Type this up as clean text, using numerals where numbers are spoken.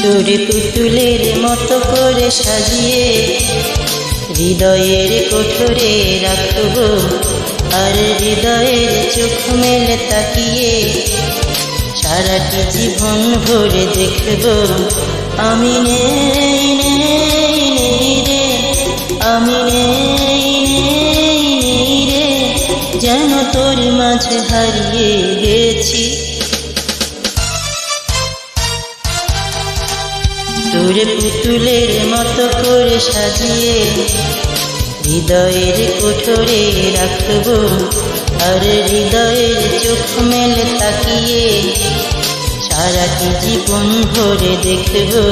তোরে পুতুলের মতো করে সাজিয়ে হৃদয়ের কোঠরে রাখবো, আর হৃদয়ের চোখ মেলে তাকিয়ে সারাটি জীবন ভরে দেখবো। আমি নেই নেই নেই রে, আমি নেই নেই নেই রে, যেন তোর মাঝে হারিয়ে গেছি। তোরে পুতুলের মতো করে সাজিয়ে হৃদয়ের কোঠরে রাখবো, আর হৃদয়ের চোখ মেলে তাকিয়ে সারাটি জীবন ভরে দেখবো।